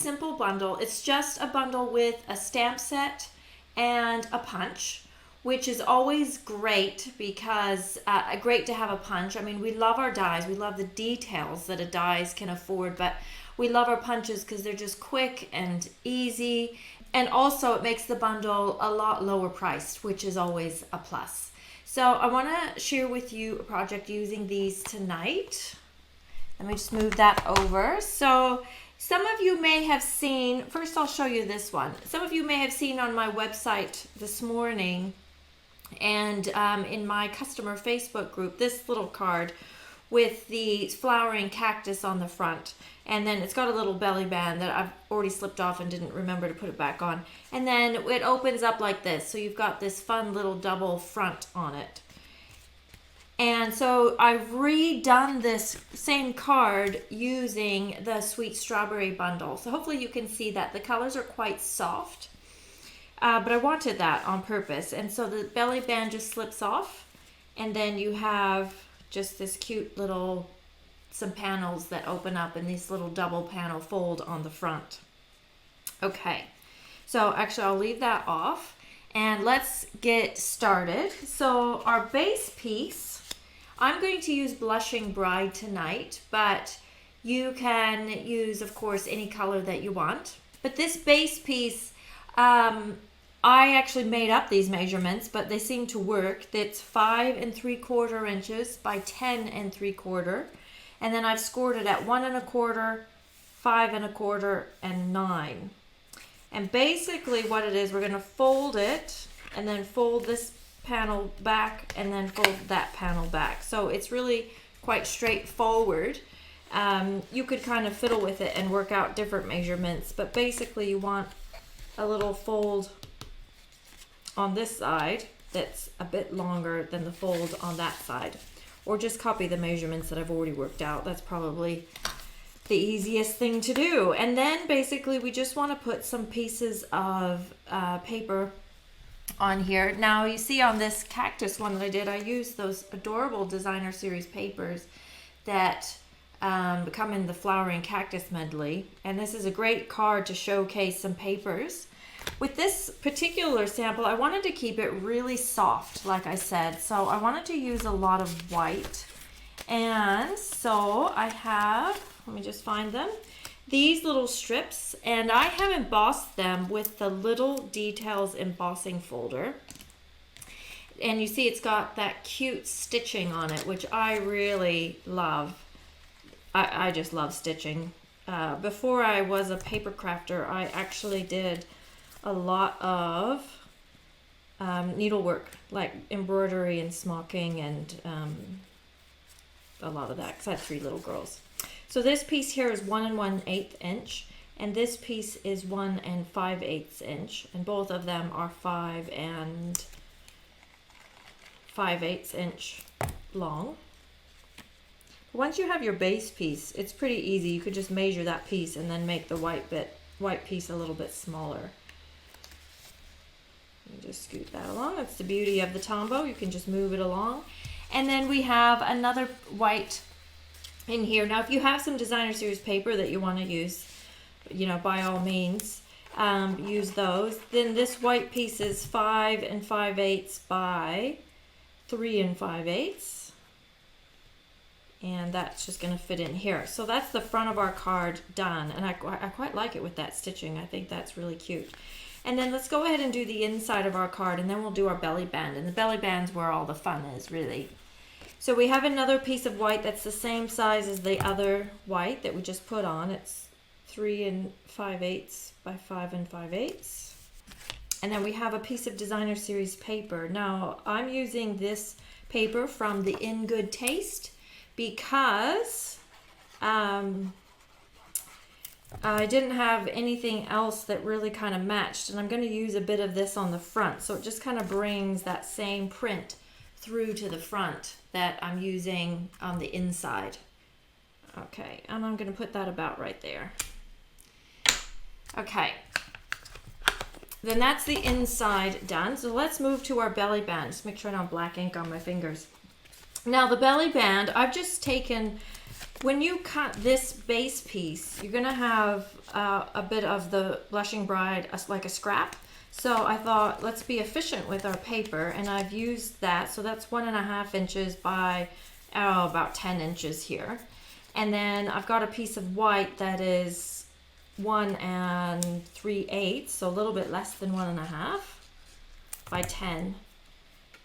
simple bundle. It's just a bundle with a stamp set and a punch, which is always great because great to have a punch. I mean, we love our dies. We love the details that a dies can afford, but we love our punches because they're just quick and easy. And also it makes the bundle a lot lower priced, which is always a plus. So I want to share with you a project using these tonight. Let me just move that over. So some of you may have seen, first I'll show you this one. Some of you may have seen on my website this morning and in my customer Facebook group, this little card with the flowering cactus on the front. And then it's got a little belly band that I've already slipped off and didn't remember to put it back on. And then it opens up like this. So you've got this fun little double front on it. And so I've redone this same card using the Sweet Strawberry bundle. So hopefully you can see that the colors are quite soft, but I wanted that on purpose. And so the belly band just slips off, and then you have just this cute little, some panels that open up and these little double panel fold on the front. Okay, so actually I'll leave that off and let's get started. So our base piece, I'm going to use Blushing Bride tonight, but you can use, of course, any color that you want. But this base piece, I actually made up these measurements, but they seem to work. It's 5 3/4 inches by 10 3/4. And then I've scored it at 1 1/4, 5 1/4, and 9. And basically what it is, we're going to fold it and then fold this panel back and then fold that panel back. So it's really quite straightforward. You could kind of fiddle with it and work out different measurements, but basically you want a little fold on this side that's a bit longer than the fold on that side, or just copy the measurements that I've already worked out. That's probably the easiest thing to do. And then basically we just want to put some pieces of paper on here. Now you see on this cactus one that I did, I used those adorable designer series papers that come in the flowering cactus medley, and this is a great card to showcase some papers. With this particular sample, I wanted to keep it really soft, like I said, so I wanted to use a lot of white. And so I have, let me just find them, these little strips, and I have embossed them with the Little Details embossing folder. And you see it's got that cute stitching on it, which I really love. I just love stitching. Before I was a paper crafter, I actually did a lot of needlework, like embroidery and smocking and a lot of that, because I had 3 little girls. So this piece here is 1 1/8 inch, and this piece is 1 5/8 inch, and both of them are 5 5/8 inch long. Once you have your base piece, it's pretty easy. You could just measure that piece and then make the white piece a little bit smaller. Let me just scoot that along. That's the beauty of the Tombow. You can just move it along. And then we have another white in here. Now, if you have some designer series paper that you want to use, you know, by all means, use those. Then this white piece is 5 5/8 by 3 5/8. And that's just going to fit in here. So that's the front of our card done. And I quite like it with that stitching. I think that's really cute. And then let's go ahead and do the inside of our card, and then we'll do our belly band. And the belly band's where all the fun is, really. So we have another piece of white that's the same size as the other white that we just put on. It's 3 5/8 by 5 5/8. And then we have a piece of designer series paper. Now I'm using this paper from the In Good Taste because I didn't have anything else that really kind of matched, and I'm going to use a bit of this on the front, so it just kind of brings that same print through to the front that I'm using on the inside. Okay, and I'm going to put that about right there. Okay, then that's the inside done. So let's move to our belly band. Just make sure I don't have black ink on my fingers. Now the belly band, I've just taken When you cut this base piece, you're gonna have a bit of the Blushing Bride, like a scrap. So I thought, let's be efficient with our paper, and I've used that. So that's 1.5 inches by about 10 inches here. And then I've got a piece of white that is 1 3/8, so a little bit less than 1.5 by 10.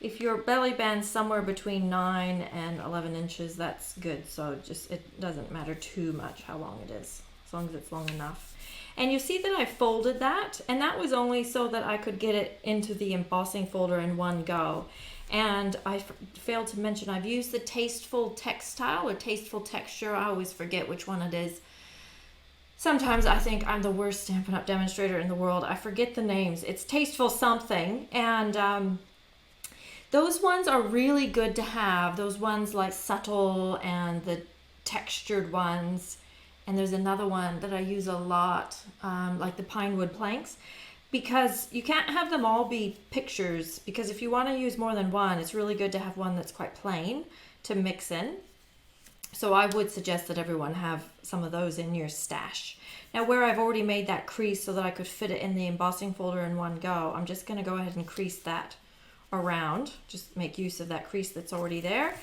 If your belly band's somewhere between 9 and 11 inches, that's good. So just, it doesn't matter too much how long it is, as long as it's long enough. And you see that I folded that, and that was only so that I could get it into the embossing folder in one go. And I failed to mention, I've used the Tasteful Textile or Tasteful Texture. I always forget which one it is. Sometimes I think I'm the worst Stampin' Up! Demonstrator in the world. I forget the names. It's Tasteful something, and those ones are really good to have. Those ones like Subtle and the textured ones. And there's another one that I use a lot, like the Pinewood Planks, because you can't have them all be pictures, because if you want to use more than one, it's really good to have one that's quite plain to mix in. So I would suggest that everyone have some of those in your stash. Now, where I've already made that crease so that I could fit it in the embossing folder in one go, I'm just going to go ahead and crease that around. Just make use of that crease that's already there,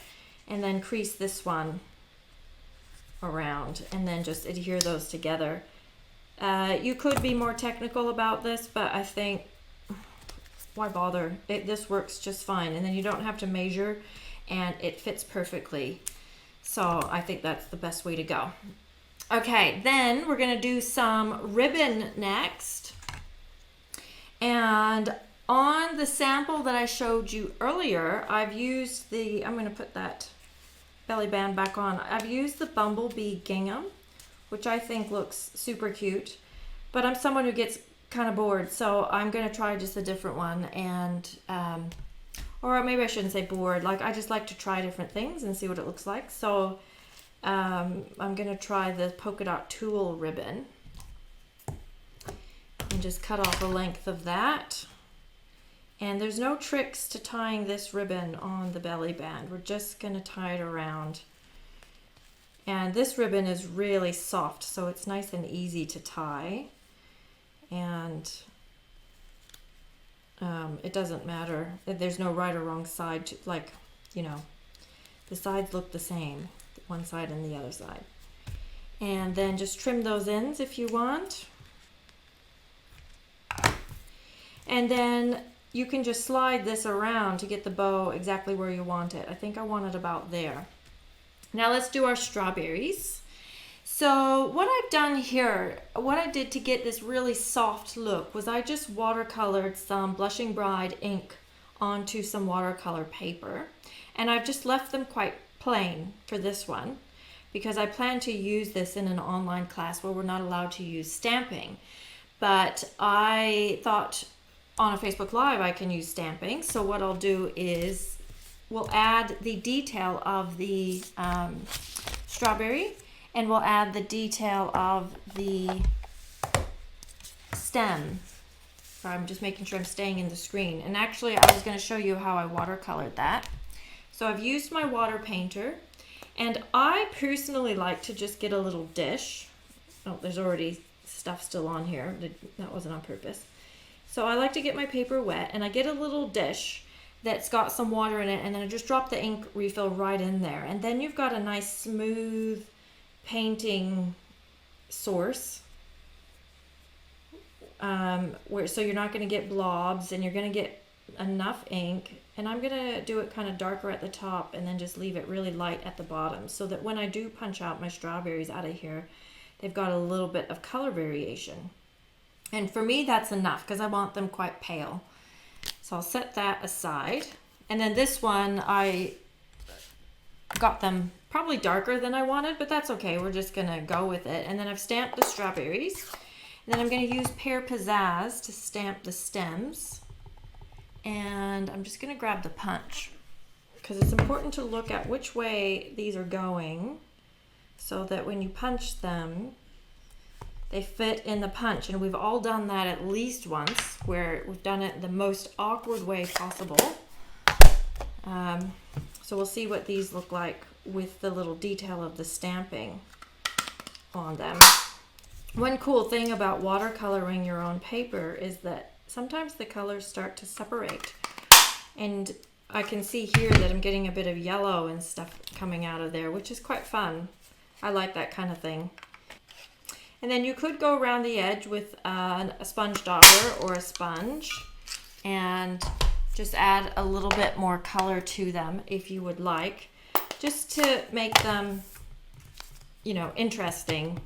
and then crease this one around, and then just adhere those together. You could be more technical about this, but I think, why bother? This works just fine, and then you don't have to measure, and it fits perfectly. So I think that's the best way to go. Okay, then we're gonna do some ribbon next. And on the sample that I showed you earlier, I've used the, I'm gonna put that belly band back on. I've used the Bumblebee Gingham, which I think looks super cute, but I'm someone who gets kind of bored, so I'm gonna try just a different one, and or maybe I shouldn't say bored, like I just like to try different things and see what it looks like. So I'm gonna try the polka dot tulle ribbon and just cut off the length of that. And there's no tricks to tying this ribbon on the belly band. We're just gonna tie it around. And this ribbon is really soft, so it's nice and easy to tie. And it doesn't matter. There's no right or wrong side to, like, you know, the sides look the same, one side and the other side. And then just trim those ends if you want. And then you can just slide this around to get the bow exactly where you want it. I think I want it about there. Now let's do our strawberries. So what I've done here, what I did to get this really soft look was I just watercolored some Blushing Bride ink onto some watercolor paper. And I've just left them quite plain for this one, because I plan to use this in an online class where we're not allowed to use stamping. But I thought on a Facebook Live I can use stamping. So what I'll do is we'll add the detail of the strawberry, and we'll add the detail of the stem. So I'm just making sure I'm staying in the screen. And actually I was going to show you how I watercolored that. So I've used my water painter, and I personally like to just get a little dish. Oh, there's already stuff still on here. That wasn't on purpose. So I like to get my paper wet, and I get a little dish that's got some water in it, and then I just drop the ink refill right in there. And then you've got a nice smooth painting source, so you're not going to get blobs, and you're going to get enough ink. And I'm going to do it kind of darker at the top and then just leave it really light at the bottom, so that when I do punch out my strawberries out of here, they've got a little bit of color variation. And for me, that's enough because I want them quite pale. So I'll set that aside. And then this one, I got them probably darker than I wanted, but that's okay. We're just gonna go with it. And then I've stamped the strawberries. And then I'm gonna use Pear Pizzazz to stamp the stems. And I'm just gonna grab the punch, because it's important to look at which way these are going, so that when you punch them, they fit in the punch. And we've all done that at least once, where we've done it the most awkward way possible. So we'll see what these look like with the little detail of the stamping on them. One cool thing about watercoloring your own paper is that sometimes the colors start to separate. And I can see here that I'm getting a bit of yellow and stuff coming out of there, which is quite fun. I like that kind of thing. And then you could go around the edge with a sponge dauber or a sponge and just add a little bit more color to them if you would like, just to make them, you know, interesting.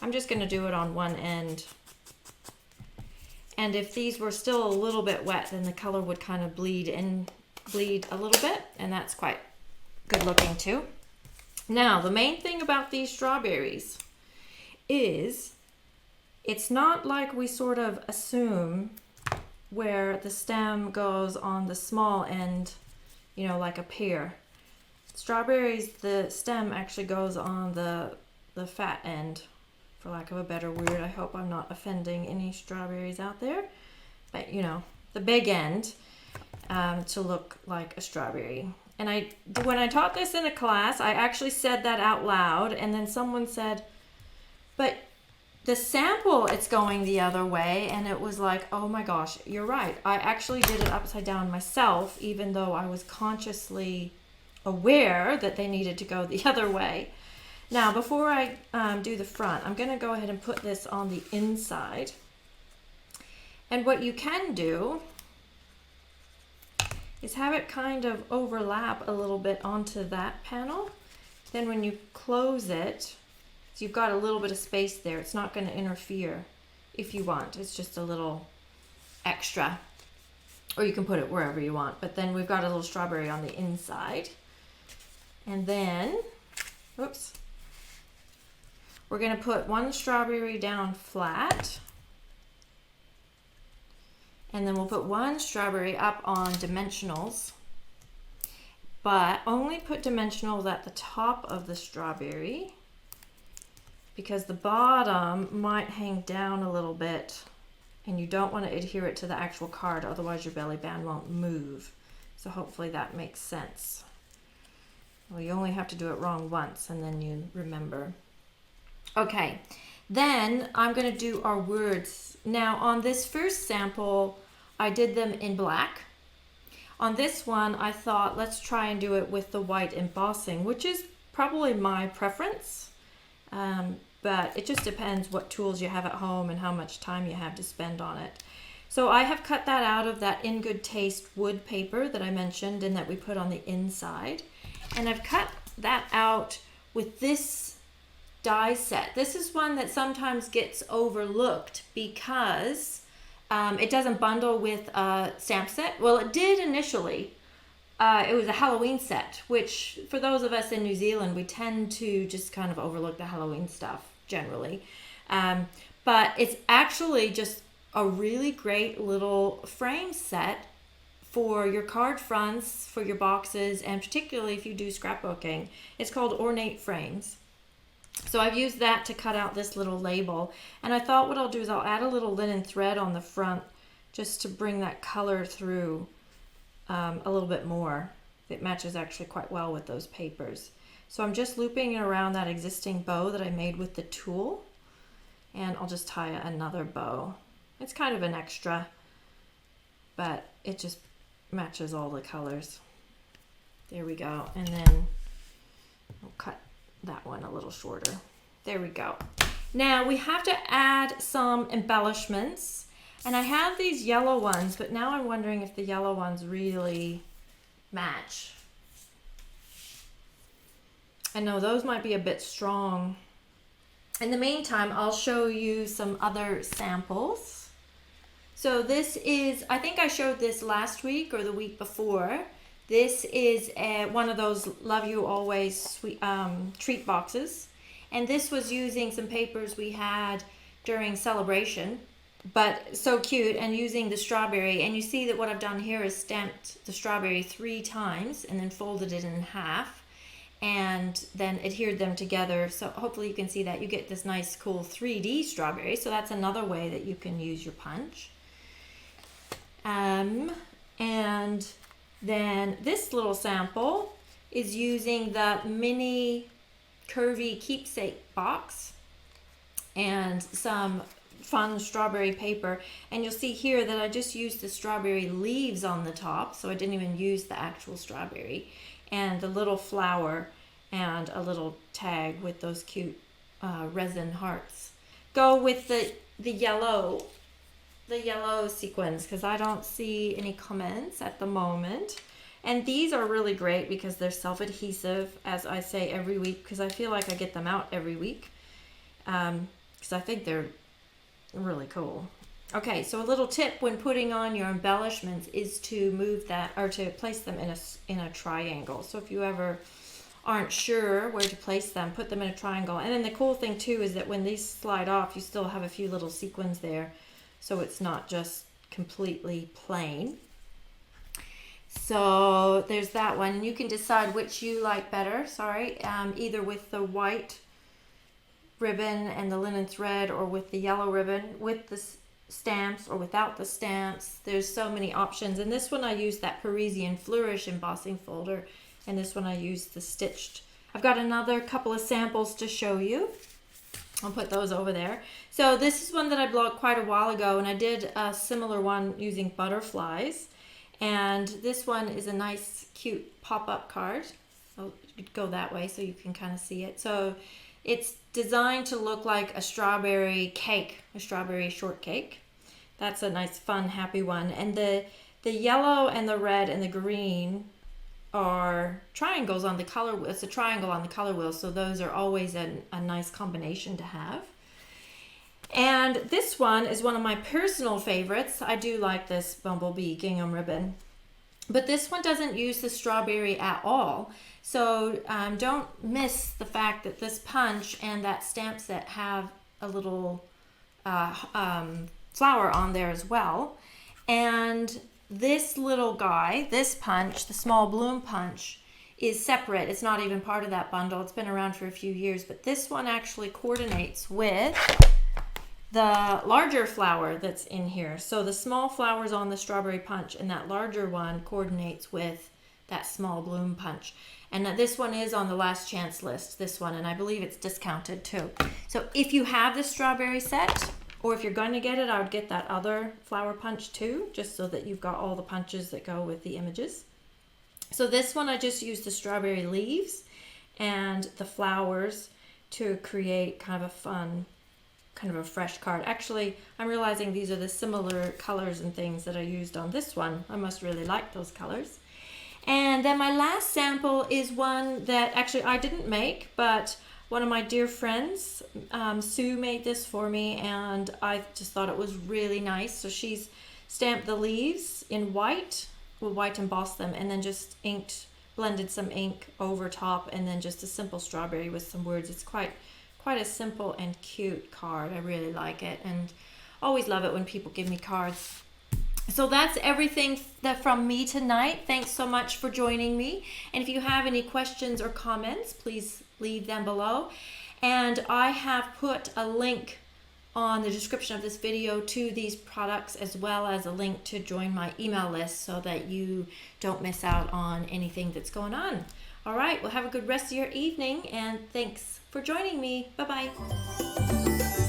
I'm just going to do it on one end. And if these were still a little bit wet, then the color would kind of bleed a little bit, and that's quite good looking too. Now, the main thing about these strawberries is it's not like we sort of assume where the stem goes on the small end, you know, like a pear. Strawberries, the stem actually goes on the fat end, for lack of a better word. I hope I'm not offending any strawberries out there. But, you know, the big end to look like a strawberry. And when I taught this in a class, I actually said that out loud. And then someone said, but the sample, it's going the other way. And it was like, oh my gosh, you're right. I actually did it upside down myself, even though I was consciously aware that they needed to go the other way. Now, before I do the front, I'm going to go ahead and put this on the inside. And what you can do is have it kind of overlap a little bit onto that panel. Then when you close it, so you've got a little bit of space there. It's not going to interfere if you want. It's just a little extra. Or you can put it wherever you want. But then we've got a little strawberry on the inside. And then, oops. We're going to put one strawberry down flat. And then we'll put one strawberry up on dimensionals. But only put dimensionals at the top of the strawberry, because the bottom might hang down a little bit and you don't want to adhere it to the actual card, otherwise your belly band won't move. So hopefully that makes sense. Well, you only have to do it wrong once and then you remember. Okay, then I'm going to do our words. Now on this first sample, I did them in black. On this one, I thought let's try and do it with the white embossing, which is probably my preference. But it just depends what tools you have at home and how much time you have to spend on it. So I have cut that out of that In Good Taste wood paper that I mentioned and that we put on the inside. And I've cut that out with this die set. This is one that sometimes gets overlooked because it doesn't bundle with a stamp set. Well, it did initially. It was a Halloween set, which for those of us in New Zealand, we tend to just kind of overlook the Halloween stuff generally. But it's actually just a really great little frame set for your card fronts, for your boxes, and particularly if you do scrapbooking. It's called Ornate Frames. So I've used that to cut out this little label. And I thought what I'll do is I'll add a little linen thread on the front just to bring that color through a little bit more. It matches actually quite well with those papers. So I'm just looping it around that existing bow that I made with the tool. And I'll just tie another bow. It's kind of an extra, but it just matches all the colors. There we go. And then I'll cut that one a little shorter. There we go. Now we have to add some embellishments. And I have these yellow ones, but now I'm wondering if the yellow ones really match. I know those might be a bit strong. In the meantime, I'll show you some other samples. So this is, I think I showed this last week or the week before. This is one of those Love You Always sweet, treat boxes. And this was using some papers we had during celebration, but so cute, and using the strawberry. And you see that what I've done here is stamped the strawberry 3 times and then folded it in half and then adhered them together. So hopefully you can see that you get this nice cool 3D strawberry. So that's another way that you can use your punch. And Then this little sample is using the mini curvy keepsake box and some fun strawberry paper. And you'll see here that I just used the strawberry leaves on the top, so I didn't even use the actual strawberry, and the little flower and a little tag with those cute resin hearts. Go with the yellow sequins because I don't see any comments at the moment. And these are really great because they're self-adhesive, as I say every week, because I feel like I get them out every week, because I think they're really cool. Okay, so a little tip when putting on your embellishments is to move that, or to place them in a triangle. So if you ever aren't sure where to place them, put them in a triangle. And then the cool thing too is that when these slide off, you still have a few little sequins there, so it's not just completely plain. So there's that one, and you can decide which you like better, either with the white ribbon and the linen thread, or with the yellow ribbon with the stamps, or without the stamps. There's so many options. And this one I used that Parisian Flourish embossing folder, and this one I used the stitched. I've got another couple of samples to show you. I'll put those over there. So this is one that I blogged quite a while ago, and I did a similar one using butterflies. And this one is a nice, cute pop-up card. I'll go that way so you can kind of see it. So it's designed to look like a strawberry cake, a strawberry shortcake. That's a nice, fun, happy one. And the yellow and the red and the green are triangles on the color wheel. It's a triangle on the color wheel, so those are always a nice combination to have. And this one is one of my personal favorites. I do like this Bumblebee gingham ribbon, but this one doesn't use the strawberry at all. So don't miss the fact that this punch and that stamp set have a little flower on there as well. And this little guy, this punch, the small bloom punch, is separate. It's not even part of that bundle. It's been around for a few years, but this one actually coordinates with the larger flower that's in here. So the small flower's on the strawberry punch, and that larger one coordinates with that small bloom punch. And this one is on the last chance list, this one, and I believe it's discounted too. So if you have the strawberry set, or if you're going to get it, I would get that other flower punch too, just so that you've got all the punches that go with the images. So this one I just used the strawberry leaves and the flowers to create kind of a fun, kind of a fresh card. Actually, I'm realizing these are the similar colors and things that I used on this one. I must really like those colors. And then my last sample is one that actually I didn't make, but one of my dear friends, Sue, made this for me, and I just thought it was really nice. So she's stamped the leaves in white, with white embossed them, and then just blended some ink over top, and then just a simple strawberry with some words. It's quite a simple and cute card. I really like it, and always love it when people give me cards. So that's everything from me tonight. Thanks so much for joining me. And if you have any questions or comments, please leave them below. And I have put a link on the description of this video to these products, as well as a link to join my email list so that you don't miss out on anything that's going on. All right, well, have a good rest of your evening, and thanks for joining me. Bye-bye.